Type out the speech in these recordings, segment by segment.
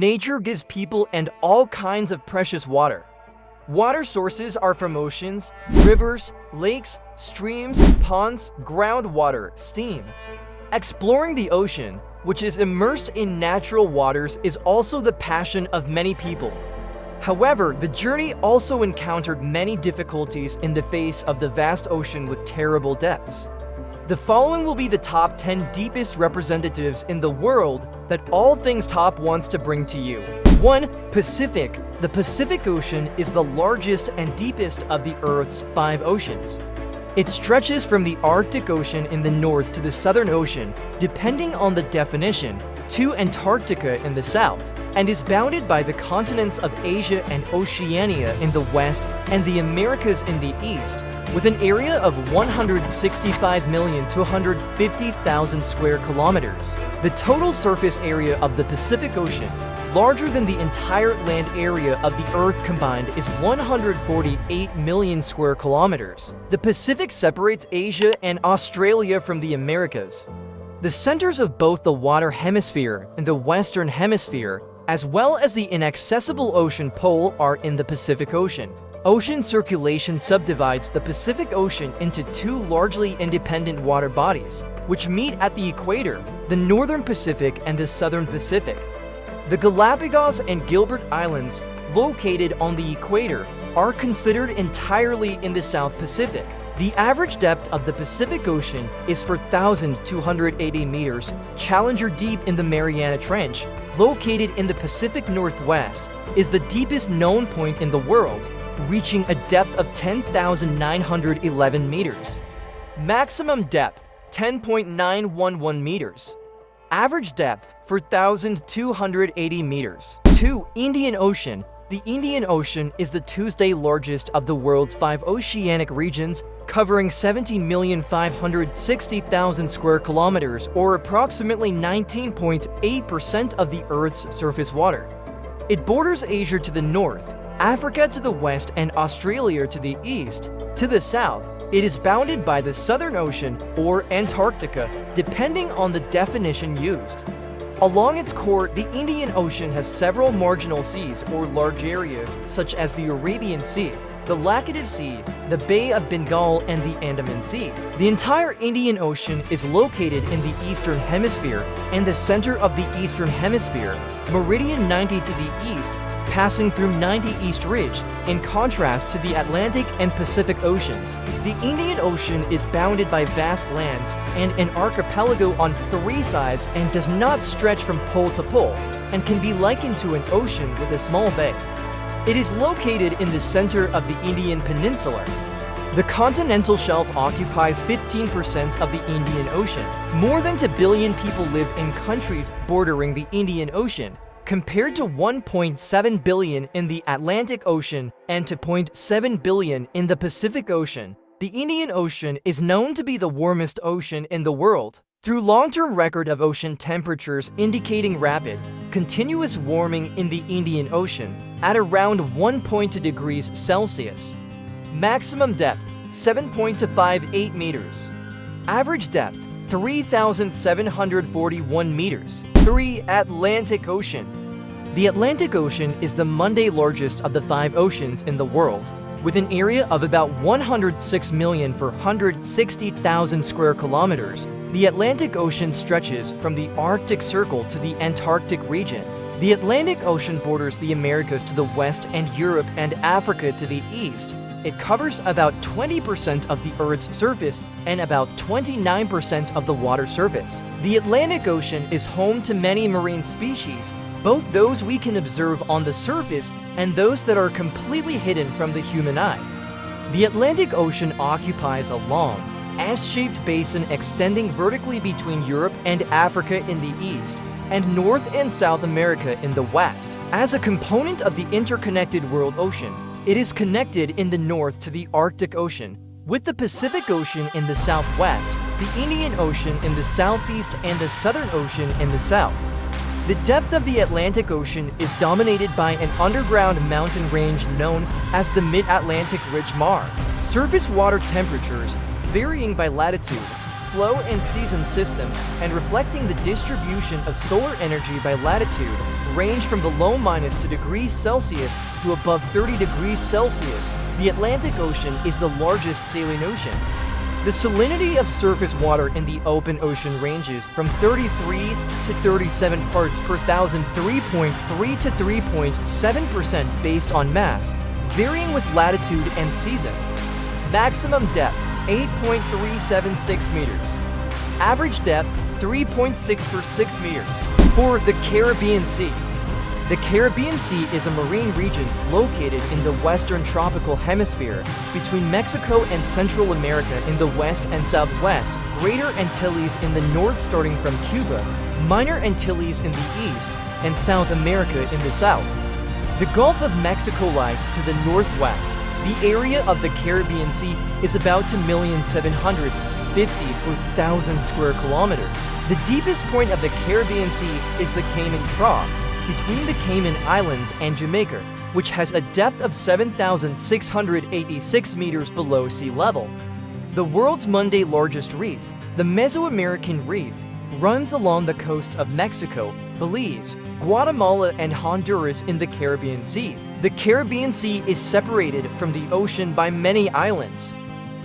Nature gives people and all kinds of precious water. Water sources are from oceans, rivers, lakes, streams, ponds, groundwater, steam. Exploring the ocean, which is immersed in natural waters, is also the passion of many people. However, the journey also encountered many difficulties in the face of the vast ocean with terrible depths. The following will be the top 10 deepest representatives in the world that AllThingsTop wants to bring to you. 1. Pacific. The Pacific Ocean is the largest and deepest of the Earth's 5 oceans. It stretches from the Arctic Ocean in the north to the Southern Ocean, depending on the definition, to Antarctica in the south, and is bounded by the continents of Asia and Oceania in the west and the Americas in the east, with an area of 165 million to 150,000 square kilometers. The total surface area of the Pacific Ocean, larger than the entire land area of the Earth combined, is 148 million square kilometers. The Pacific separates Asia and Australia from the Americas. The centers of both the water hemisphere and the Western Hemisphere, as well as the inaccessible ocean pole, are in the Pacific Ocean. Ocean circulation subdivides the Pacific Ocean into 2 largely independent water bodies, which meet at the equator, the Northern Pacific and the Southern Pacific. The Galapagos and Gilbert Islands, located on the equator, are considered entirely in the South Pacific. The average depth of the Pacific Ocean is 4,280 meters. Challenger Deep in the Mariana Trench, located in the Pacific Northwest, is the deepest known point in the world, reaching a depth of 10,911 meters. Maximum depth, 10.911 meters. Average depth, 4,280 meters. 2. Indian Ocean. The Indian Ocean is the Tuesday largest of the world's 5 oceanic regions, covering 70,560,000 square kilometers, or approximately 19.8% of the Earth's surface water. It borders Asia to the north, Africa to the west, and Australia to the east. To the south, it is bounded by the Southern Ocean or Antarctica, depending on the definition used. Along its core, the Indian Ocean has several marginal seas or large areas, such as the Arabian Sea, the Laccadive Sea, the Bay of Bengal, and the Andaman Sea. The entire Indian Ocean is located in the Eastern Hemisphere and the center of the Eastern Hemisphere, meridian 90 to the east, passing through 90 East Ridge, in contrast to the Atlantic and Pacific Oceans. The Indian Ocean is bounded by vast lands and an archipelago on 3 sides and does not stretch from pole to pole, and can be likened to an ocean with a small bay. It is located in the center of the Indian Peninsula. The continental shelf occupies 15% of the Indian Ocean. More than 2 billion people live in countries bordering the Indian Ocean, compared to 1.7 billion in the Atlantic Ocean and to 0.7 billion in the Pacific Ocean. The Indian Ocean is known to be the warmest ocean in the world, through long-term record of ocean temperatures indicating rapid, continuous warming in the Indian Ocean at around 1.2 degrees Celsius. Maximum depth, 7.258 meters. Average depth, 3,741 meters. 3. Atlantic Ocean. The Atlantic Ocean is the Monday largest of the 5 oceans in the world, with an area of about 106,460,000 square kilometers. The Atlantic Ocean stretches from the Arctic Circle to the Antarctic region. The Atlantic Ocean borders the Americas to the west and Europe and Africa to the east. It covers about 20% of the Earth's surface and about 29% of the water surface. The Atlantic Ocean is home to many marine species, both those we can observe on the surface and those that are completely hidden from the human eye. The Atlantic Ocean occupies a long, S-shaped basin extending vertically between Europe and Africa in the east, and North and South America in the west. As a component of the interconnected world ocean, it is connected in the north to the Arctic Ocean, with the Pacific Ocean in the southwest, the Indian Ocean in the southeast, and the Southern Ocean in the south. The depth of the Atlantic Ocean is dominated by an underground mountain range known as the Mid-Atlantic Ridge Mar. Surface water temperatures, varying by latitude, flow and season systems, and reflecting the distribution of solar energy by latitude, range from below -2 degrees Celsius to above 30 degrees Celsius. The Atlantic Ocean is the largest saline ocean. The salinity of surface water in the open ocean ranges from 33 to 37 parts per thousand, 3.3 to 3.7% based on mass, varying with latitude and season. Maximum depth, 8.376 meters. Average depth, 3.646 meters. For the Caribbean Sea. The Caribbean Sea is a marine region located in the western tropical hemisphere between Mexico and Central America in the west and southwest, Greater Antilles in the north starting from Cuba, Minor Antilles in the east, and South America in the south. The Gulf of Mexico lies to the northwest. The area of the Caribbean Sea is about 2,750,000 square kilometers. The deepest point of the Caribbean Sea is the Cayman Trough, between the Cayman Islands and Jamaica, which has a depth of 7,686 meters below sea level. The world's Monday largest reef, the Mesoamerican Reef, runs along the coast of Mexico, Belize, Guatemala, and Honduras in the Caribbean Sea. The Caribbean Sea is separated from the ocean by many islands.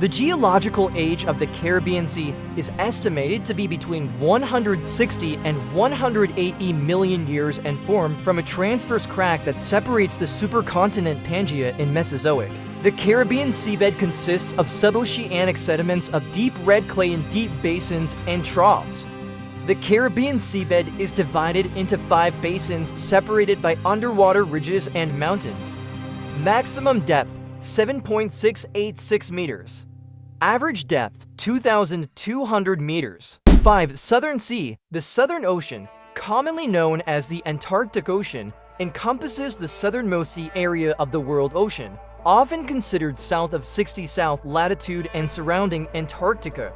The geological age of the Caribbean Sea is estimated to be between 160 and 180 million years and formed from a transverse crack that separates the supercontinent Pangaea in Mesozoic. The Caribbean seabed consists of suboceanic sediments of deep red clay in deep basins and troughs. The Caribbean seabed is divided into 5 basins separated by underwater ridges and mountains. Maximum depth, 7.686 meters. Average depth, 2,200 meters. 5. Southern Sea. The Southern Ocean, commonly known as the Antarctic Ocean, encompasses the southernmost sea area of the world ocean, often considered south of 60 south latitude and surrounding Antarctica.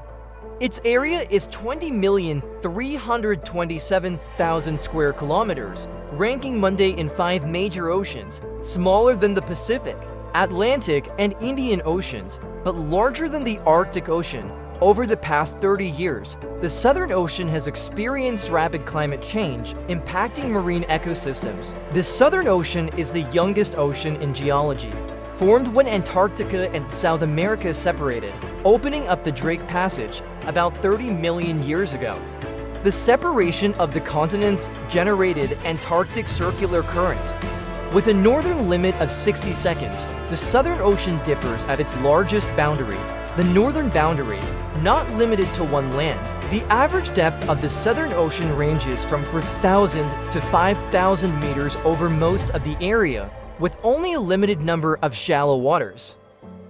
Its area is 20,327,000 square kilometers, ranking Monday in 5 major oceans, smaller than the Pacific, Atlantic, and Indian Oceans, but larger than the Arctic Ocean. Over the past 30 years, the Southern Ocean has experienced rapid climate change, impacting marine ecosystems. The Southern Ocean is the youngest ocean in geology, formed when Antarctica and South America separated, opening up the Drake Passage about 30 million years ago. The separation of the continents generated Antarctic Circular Current. With a northern limit of 60 seconds, the Southern Ocean differs at its largest boundary, the northern boundary, not limited to one land. The average depth of the Southern Ocean ranges from 4,000 to 5,000 meters over most of the area, with only a limited number of shallow waters.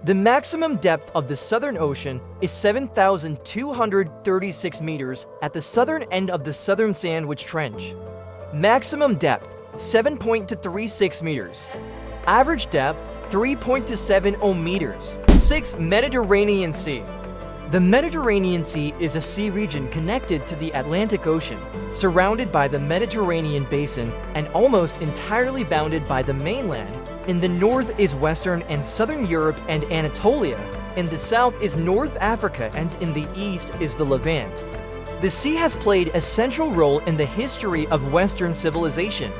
The maximum depth of the Southern Ocean is 7,236 meters at the southern end of the Southern Sandwich Trench. Maximum depth, 7.36 meters. Average depth, 3.270 meters. 6. Mediterranean Sea. The Mediterranean Sea is a sea region connected to the Atlantic Ocean, surrounded by the Mediterranean Basin and almost entirely bounded by the mainland. In the north is Western and Southern Europe and Anatolia. In the south is North Africa, and in the east is the Levant. The sea has played a central role in the history of Western civilization.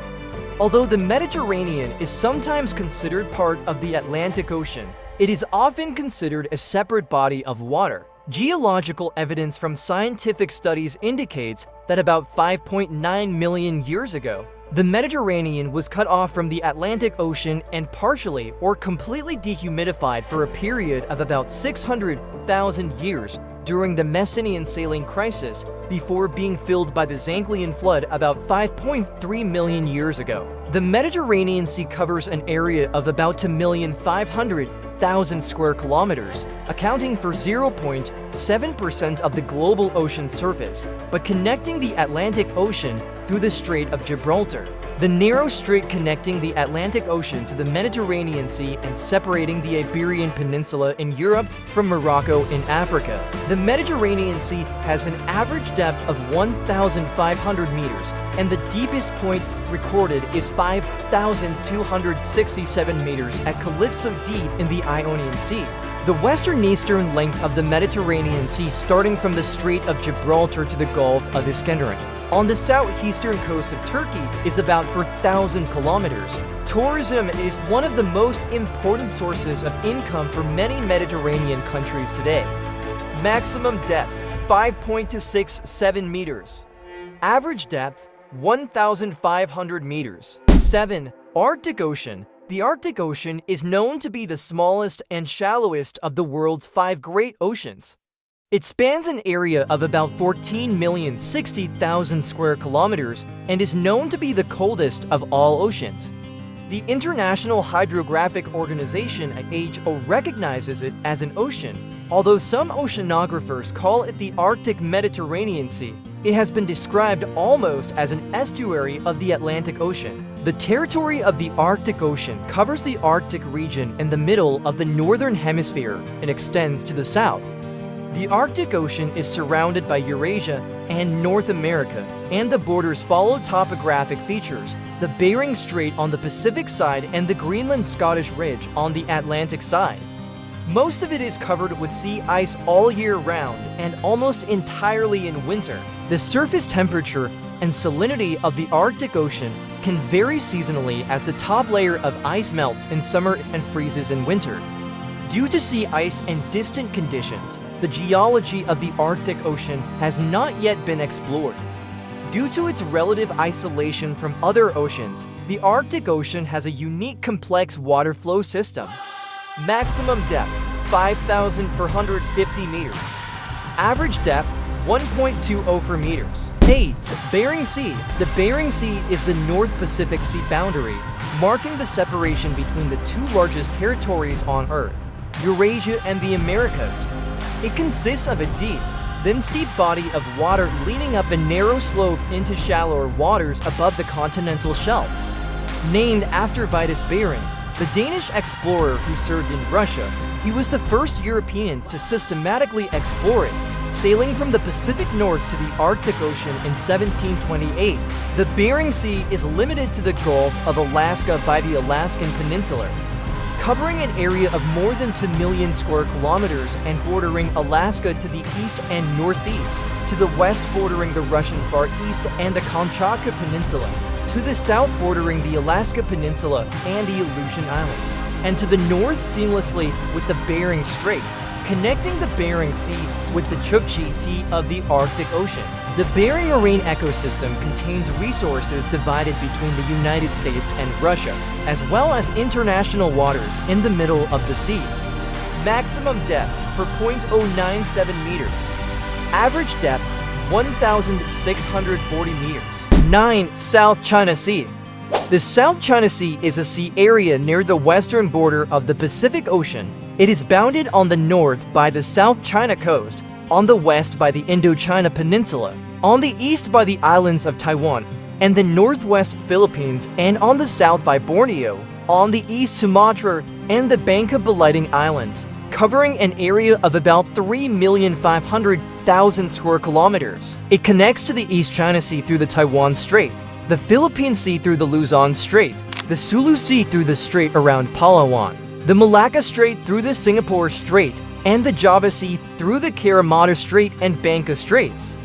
Although the Mediterranean is sometimes considered part of the Atlantic Ocean, it is often considered a separate body of water. Geological evidence from scientific studies indicates that about 5.9 million years ago, the Mediterranean was cut off from the Atlantic Ocean and partially or completely dehumidified for a period of about 600,000 years during the Messinian saline crisis before being filled by the Zanclean flood about 5.3 million years ago. The Mediterranean Sea covers an area of about 2,500,000 square kilometers, accounting for 0.7% of the global ocean surface, but connecting the Atlantic Ocean through the Strait of Gibraltar. The narrow strait connecting the Atlantic Ocean to the Mediterranean Sea and separating the Iberian Peninsula in Europe from Morocco in Africa. The Mediterranean Sea has an average depth of 1,500 meters, and the deepest point recorded is 5,267 meters at Calypso Deep in the Ionian Sea. The western-eastern length of the Mediterranean Sea starting from the Strait of Gibraltar to the Gulf of Iskenderun. On the southeastern coast of Turkey is about 4,000 kilometers. Tourism is one of the most important sources of income for many Mediterranean countries today. Maximum depth, 5.267 meters. Average depth, 1,500 meters. 7. Arctic Ocean. The Arctic Ocean is known to be the smallest and shallowest of the world's 5 great oceans. It spans an area of about 14,060,000 square kilometers and is known to be the coldest of all oceans. The International Hydrographic Organization (IHO) recognizes it as an ocean, although some oceanographers call it the Arctic Mediterranean Sea. It has been described almost as an estuary of the Atlantic Ocean. The territory of the Arctic Ocean covers the Arctic region in the middle of the northern hemisphere and extends to the south. The Arctic Ocean is surrounded by Eurasia and North America, and the borders follow topographic features, the Bering Strait on the Pacific side and the Greenland-Scottish Ridge on the Atlantic side. Most of it is covered with sea ice all year round and almost entirely in winter. The surface temperature and salinity of the Arctic Ocean can vary seasonally as the top layer of ice melts in summer and freezes in winter. Due to sea ice and distant conditions, the geology of the Arctic Ocean has not yet been explored. Due to its relative isolation from other oceans, the Arctic Ocean has a unique complex water flow system. Maximum depth, 5,450 meters. Average depth, 1.204 meters. 8. Bering Sea. The Bering Sea is the North Pacific Sea boundary, marking the separation between the 2 largest territories on Earth, Eurasia and the Americas. It consists of a deep, then steep body of water leading up a narrow slope into shallower waters above the continental shelf. Named after Vitus Bering, the Danish explorer who served in Russia, he was the first European to systematically explore it, sailing from the Pacific North to the Arctic Ocean in 1728. The Bering Sea is limited to the Gulf of Alaska by the Alaskan Peninsula, covering an area of more than 2 million square kilometers and bordering Alaska to the east and northeast, to the west bordering the Russian Far East and the Kamchatka Peninsula, to the south bordering the Alaska Peninsula and the Aleutian Islands, and to the north seamlessly with the Bering Strait, connecting the Bering Sea with the Chukchi Sea of the Arctic Ocean. The Bering marine ecosystem contains resources divided between the United States and Russia, as well as international waters in the middle of the sea. Maximum depth for 0.097 meters. Average depth 1,640 meters. 9. South China Sea. The South China Sea is a sea area near the western border of the Pacific Ocean. It is bounded on the north by the South China Coast, on the west by the Indochina Peninsula, on the east by the islands of Taiwan and the northwest Philippines, and on the south by Borneo, on the east Sumatra and the Bangka Belitung Islands, covering an area of about 3,500,000 square kilometers. It connects to the East China Sea through the Taiwan Strait, the Philippine Sea through the Luzon Strait, the Sulu Sea through the strait around Palawan, the Malacca Strait through the Singapore Strait, and the Java Sea through the Karamata Strait and Bangka Straits.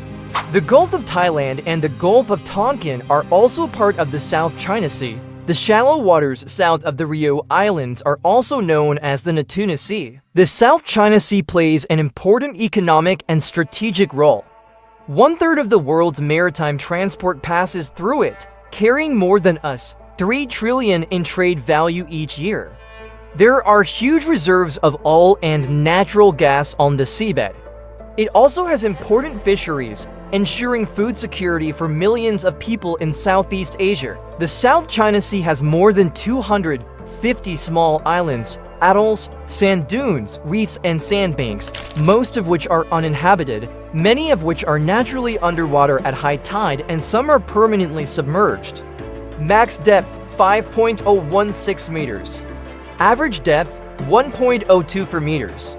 The Gulf of Thailand and the Gulf of Tonkin are also part of the South China Sea. The shallow waters south of the Rio Islands are also known as the Natuna Sea. The South China Sea plays an important economic and strategic role. 1/3 of the world's maritime transport passes through it, carrying more than $3 trillion in trade value each year. There are huge reserves of oil and natural gas on the seabed. It also has important fisheries, ensuring food security for millions of people in Southeast Asia. The South China Sea has more than 250 small islands, atolls, sand dunes, reefs, and sandbanks, most of which are uninhabited, many of which are naturally underwater at high tide, and some are permanently submerged. Max depth 5.016 meters. Average depth 1.024 meters.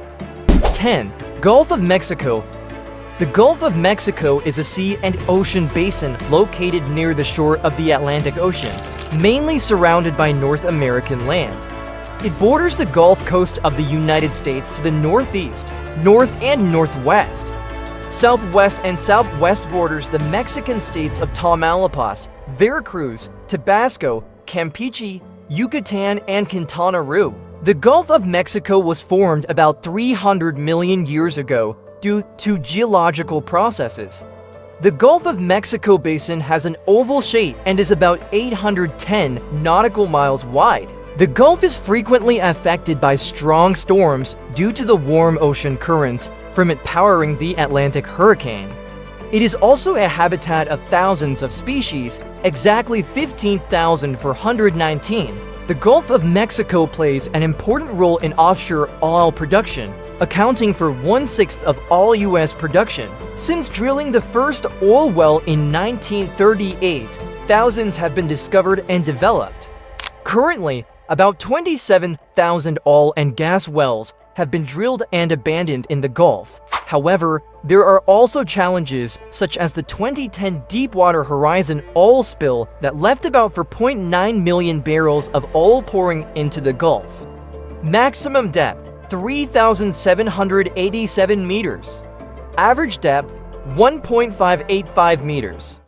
10. Gulf of Mexico. The Gulf of Mexico is a sea and ocean basin located near the shore of the Atlantic Ocean, mainly surrounded by North American land. It borders the Gulf Coast of the United States to the northeast, north and northwest. Southwest and southwest borders the Mexican states of Tamaulipas, Veracruz, Tabasco, Campeche, Yucatan, and Quintana Roo. The Gulf of Mexico was formed about 300 million years ago due to geological processes. The Gulf of Mexico basin has an oval shape and is about 810 nautical miles wide. The Gulf is frequently affected by strong storms due to the warm ocean currents from it powering the Atlantic hurricane. It is also a habitat of thousands of species, exactly 15,419. The Gulf of Mexico plays an important role in offshore oil production, accounting for 1/6 of all U.S. production. Since drilling the first oil well in 1938, thousands have been discovered and developed. Currently, about 27,000 oil and gas wells have been drilled and abandoned in the Gulf. However, there are also challenges such as the 2010 Deepwater Horizon oil spill that left about 4.9 million barrels of oil pouring into the Gulf. Maximum depth 3,787 meters. Average depth 1.585 meters.